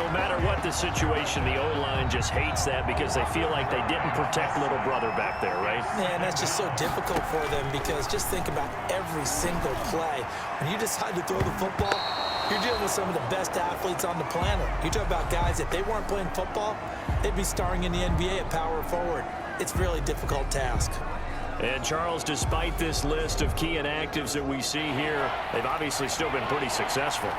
no matter what the situation, the O-line just hates that because they feel like they didn't protect little brother back there, right? Man, that's just so difficult for them because just think about every single play. When you decide to throw the football, you're dealing with some of the best athletes on the planet. You talk about guys, if they weren't playing football, they'd be starring in the NBA at power forward. It's a really difficult task. And, Charles, despite this list of key inactives that we see here, they've obviously still been pretty successful.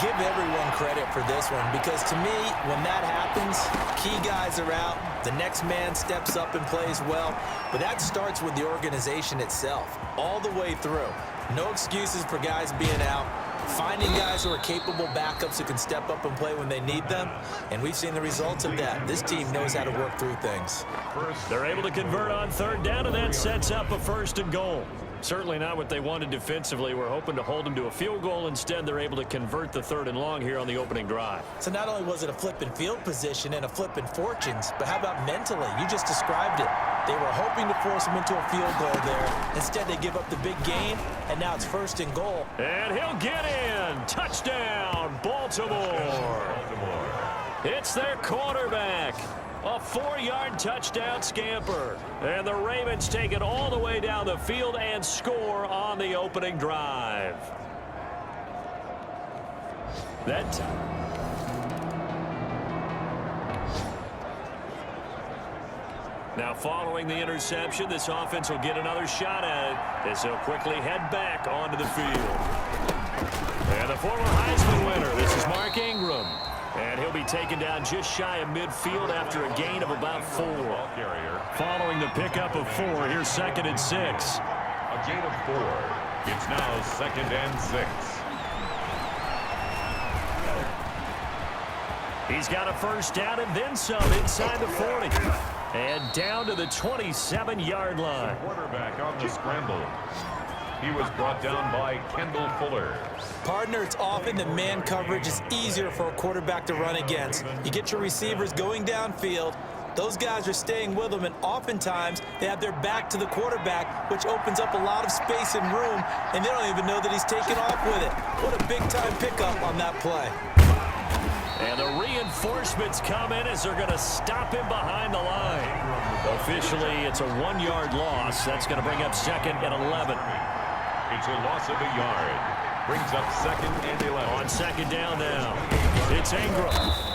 Give everyone credit for this one because, to me, when that happens, key guys are out, the next man steps up and plays well, but that starts with the organization itself, all the way through. No excuses for guys being out. Finding guys who are capable backups who can step up and play when they need them, and we've seen the results of that. This team knows how to work through things. They're able to convert on third down, and that sets up a 1st and goal. Certainly not what they wanted defensively. We're hoping to hold them to a field goal. Instead, they're able to convert the 3rd and long here on the opening drive. So not only was it a flipping field position and a flipping fortunes, but how about mentally? You just described it. They were hoping to force them into a field goal there. Instead, they give up the big gain, and now it's 1st and goal. And he'll get in. Touchdown, Baltimore. It's their quarterback. A 4-yard touchdown scamper. And the Ravens take it all the way down the field and score on the opening drive. Now, following the interception, this offense will get another shot at it as they'll quickly head back onto the field. And the former Heisman winner, this is Mark Ingram. And he'll be taken down just shy of midfield after a gain of about 4. Following the pickup of 4, here's 2nd and 6. A gain of 4. It's now 2nd and 6. He's got a 1st down and then some inside the 40. And down to the 27-yard line. Quarterback on the scramble. He was brought down by Kendall Fuller. Partner, it's often that man coverage is easier for a quarterback to run against. You get your receivers going downfield. Those guys are staying with them, and oftentimes they have their back to the quarterback, which opens up a lot of space and room, and they don't even know that he's taken off with it. What a big-time pickup on that play. And the reinforcements come in as they're going to stop him behind the line. Officially, it's a 1-yard loss. That's going to bring up 2nd and 11. It's a loss of a yard. Brings up 2nd and 11. On 2nd down now, it's Ingram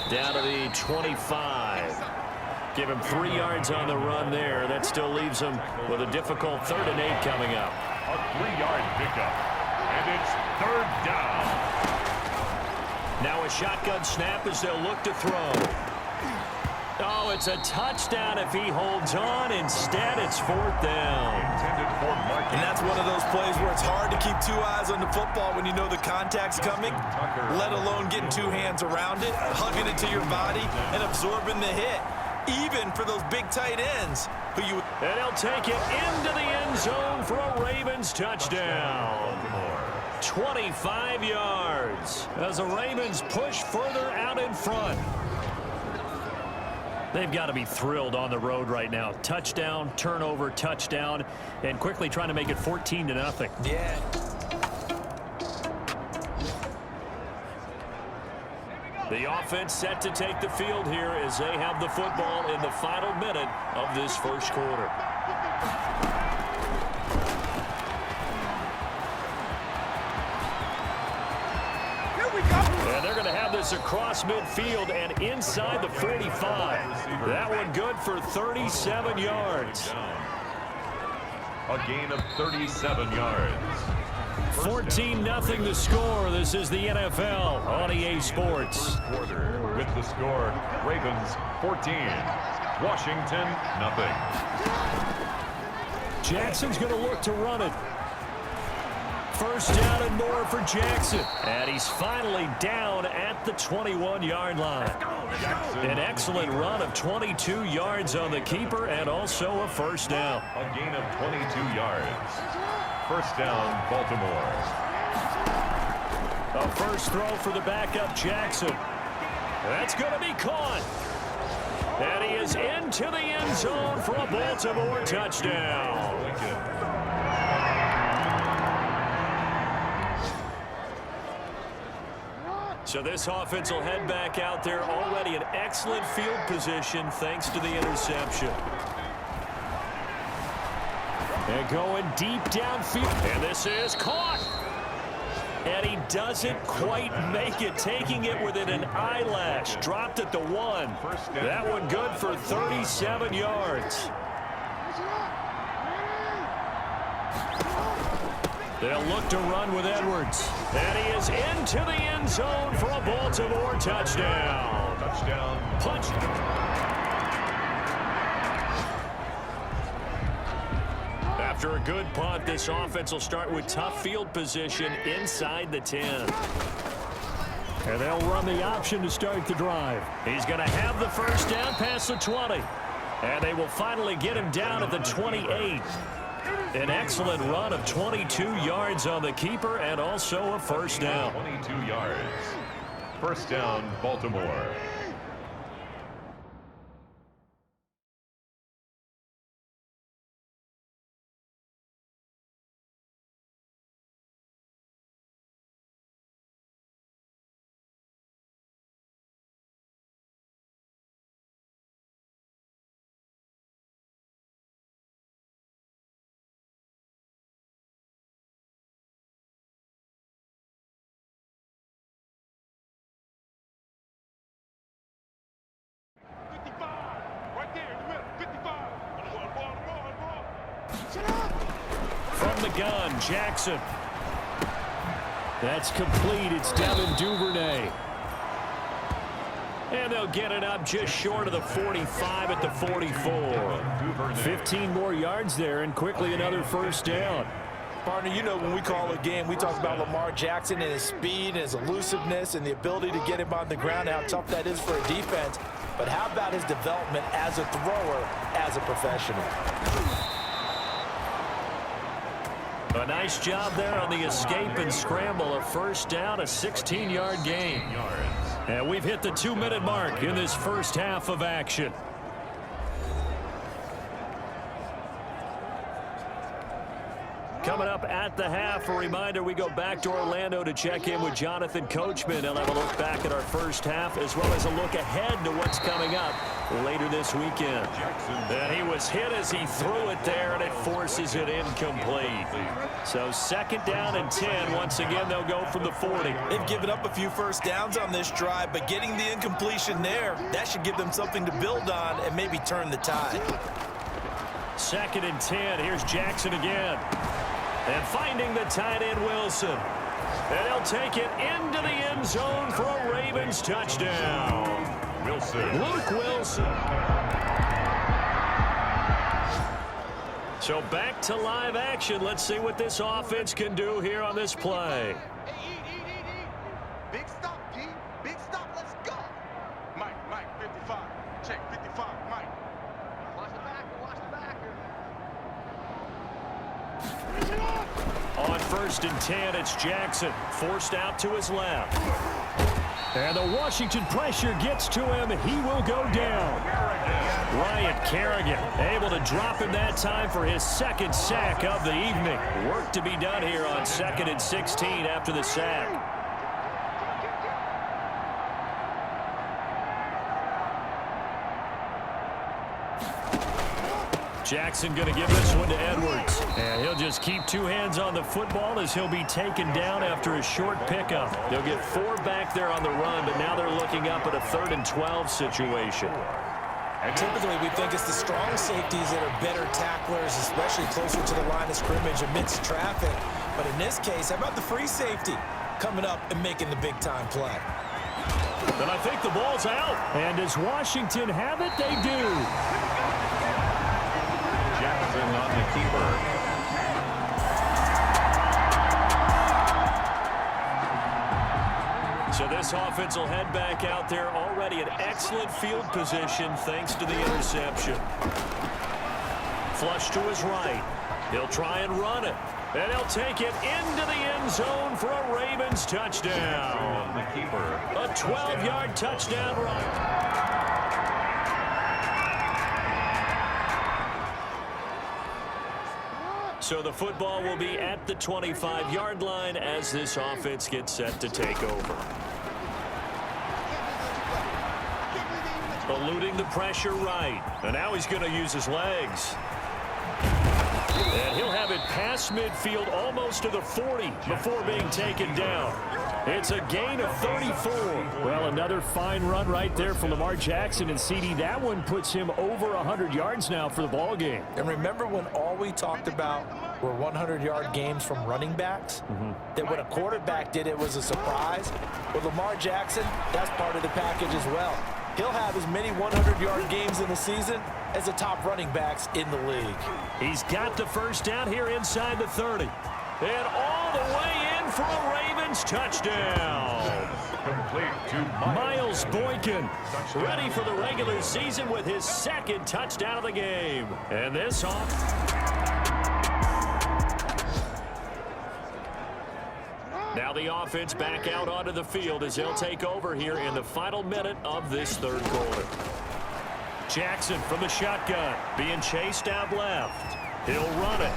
down to the 25. Give him 3 yards on the run there. That still leaves him with a difficult 3rd and 8 coming up. A 3-yard pickup. And it's 3rd down. Now a shotgun snap as they'll look to throw. Oh, it's a touchdown if he holds on. Instead, it's 4th down. Intended for Mark. And that's one of those plays where it's hard to keep 2 eyes on the football when you know the contact's coming, let alone getting 2 hands around it, hugging it to your body, and absorbing the hit, even for those big tight ends. And he'll take it into the end zone for a Ravens touchdown. 25 yards as the Ravens push further out in front. They've got to be thrilled on the road right now. Touchdown, turnover, touchdown, and quickly trying to make it 14-0. Yeah. The offense set to take the field here as they have the football in the final minute of this 1st quarter. And they're going to have this across midfield and inside the 45. That one good for 37 yards. A gain of 37 yards. 14-0 the score. This is the NFL on EA Sports. Quarter with the score, Ravens 14, Washington nothing. Jackson's going to look to run it. 1st down and more for Jackson. And he's finally down at the 21-yard line. An excellent run of 22 yards on the keeper and also a 1st down. A gain of 22 yards. 1st down, Baltimore. A 1st throw for the backup Jackson. That's going to be caught. And he is into the end zone for a Baltimore touchdown. So this offense will head back out there, already in excellent field position thanks to the interception. And going deep downfield. And this is caught. And he doesn't quite make it, taking it within an eyelash. Dropped at the 1. That one good for 37 yards. They'll look to run with Edwards. And he is into the end zone for a Baltimore touchdown. Touchdown. Punch. After a good punt, this offense will start with tough field position inside the 10. And they'll run the option to start the drive. He's going to have the first down past the 20. And they will finally get him down at the 28. An excellent run of 22 yards on the keeper and also a first down. 22 yards. First down, Baltimore. From the gun, Jackson. That's complete. It's Devin Duvernay. And they'll get it up just short of the 45 at the 44. 15 more yards there and quickly another first down. Partner, you know when we call a game, we talk about Lamar Jackson and his speed and his elusiveness and the ability to get him on the ground, how tough that is for a defense. But how about his development as a thrower, as a professional? A nice job there on the escape and scramble. A first down, a 16-yard gain. And we've hit the 2-minute mark in this first half of action. Coming up at the half, a reminder, we go back to Orlando to check in with Jonathan Coachman. He'll have a look back at our first half as well as a look ahead to what's coming up later this weekend. And he was hit as he threw it there, and it forces it incomplete. So second down and 10. Once again, they'll go from the 40. They've given up a few first downs on this drive, but getting the incompletion there, that should give them something to build on and maybe turn the tide. Second and 10. Here's Jackson again. And finding the tight end, Wilson. And he'll take it into the end zone for a Ravens touchdown. Wilson. Luke Wilson. So back to live action. Let's see what this offense can do here on this play. Big stop, D. Big stop. Let's go. Mike, 55. Check, 55, Mike. Watch the backer, watch the backer. On first and 10, it's Jackson. Forced out to his left. And the Washington pressure gets to him. He will go down. Ryan Kerrigan able to drop him that time for his second sack of the evening. Work to be done here on second and 16 after the sack. Jackson going to give this one to Edwards. And he'll just keep two hands on the football as he'll be taken down after a short pickup. They'll get 4 back there on the run, but now they're looking up at a 3rd and 12 situation. Typically, we think it's the strong safeties that are better tacklers, especially closer to the line of scrimmage amidst traffic. But in this case, how about the free safety coming up and making the big-time play? But I think the ball's out. And does Washington have it? They do. Jackson on the keeper. So this offense will head back out there, already in excellent field position thanks to the interception. Flush to his right. He'll try and run it. And he'll take it into the end zone for a Ravens touchdown. On the keeper. A 12-yard touchdown run. So the football will be at the 25-yard line as this offense gets set to take over. eluding the pressure right. And now he's going to use his legs. And he'll have it past midfield almost to the 40 before being taken down. It's a gain of 34. Well, another fine run right there from Lamar Jackson, and CD, that one puts him over 100 yards now for the ball game. And remember when all we talked about were 100-yard games from running backs? That when a quarterback did it was a surprise? With Lamar Jackson, that's part of the package as well. He'll have as many 100-yard games in the season as the top running backs in the league. He's got the first down here inside the 30. And all the way in for a Ravens touchdown. Complete to Miles Boykin, ready for the regular season with his second touchdown of the game. And this off. Now the offense back out onto the field as they'll take over here in the final minute of this third quarter. Jackson from the shotgun, being chased out left. He'll run it.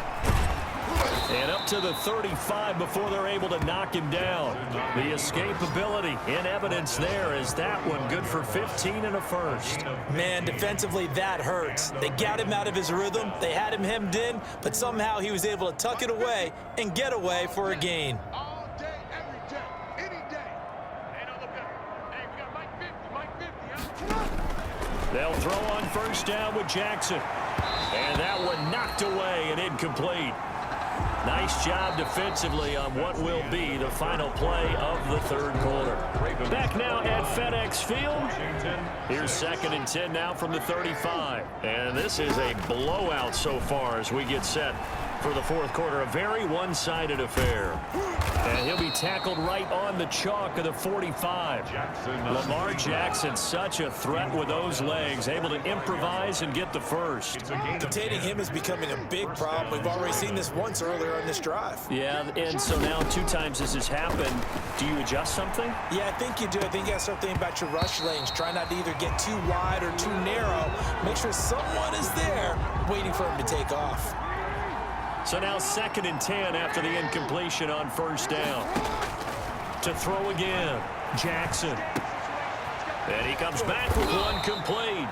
And up to the 35 before they're able to knock him down. The escapability in evidence there is that one good for 15 and a first. Man, defensively, that hurts. They got him out of his rhythm. They had him hemmed in, but somehow he was able to tuck it away and get away for a gain. All day, every day, any day. Hey, don't look up. Hey, we got Mike 50, huh? They'll throw on first down with Jackson. And that one knocked away and incomplete. Nice job defensively on what will be the final play of the third quarter. Back now at FedEx Field. Here's 2nd and 10 now from the 35. And this is a blowout so far as we get set for the fourth quarter. A very one-sided affair. And he'll be tackled right on the chalk of the 45. Lamar Jackson, such a threat with those legs, able to improvise and get the first. Containing him is becoming a big problem. We've already seen this once earlier on this drive. Yeah, and so now 2 times this has happened. Do you adjust something? Yeah, I think you do. I think you got something about your rush lanes. Try not to either get too wide or too narrow. Make sure someone is there waiting for him to take off. So now 2nd and 10 after the incompletion on first down. To throw again, Jackson. And he comes back with one complete.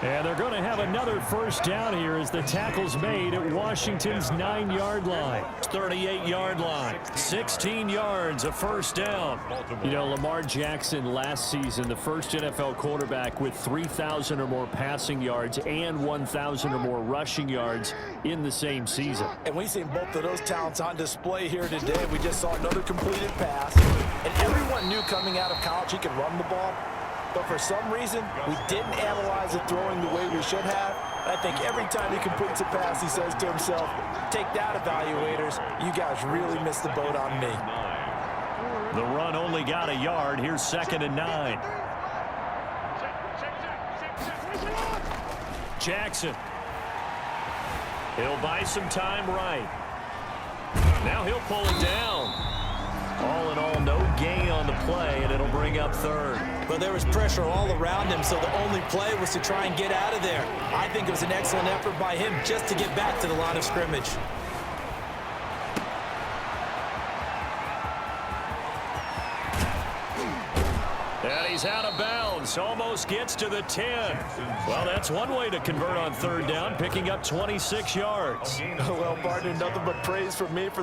And they're going to have another first down here as the tackle's made at Washington's 9-yard line. 38-yard line. 16 yards, a first down. You know, Lamar Jackson last season, the first NFL quarterback with 3,000 or more passing yards and 1,000 or more rushing yards in the same season. And we've seen both of those talents on display here today. We just saw another completed pass. And everyone knew coming out of college he could run the ball. But for some reason, we didn't analyze it throwing the way we should have. I think every time he completes a pass, he says to himself, take that, evaluators. You guys really missed the boat on me. The run only got a yard. Here's 2nd and 9. Jackson. He'll buy some time right. Now he'll pull it down. All in all, no gain on the play, and it'll bring up 3rd. Well, there was pressure all around him, so the only play was to try and get out of there. I think it was an excellent effort by him just to get back to the line of scrimmage. And he's out of bounds, almost gets to the 10. Well, that's one way to convert on 3rd down, picking up 26 yards. Well, partner, nothing but praise from me for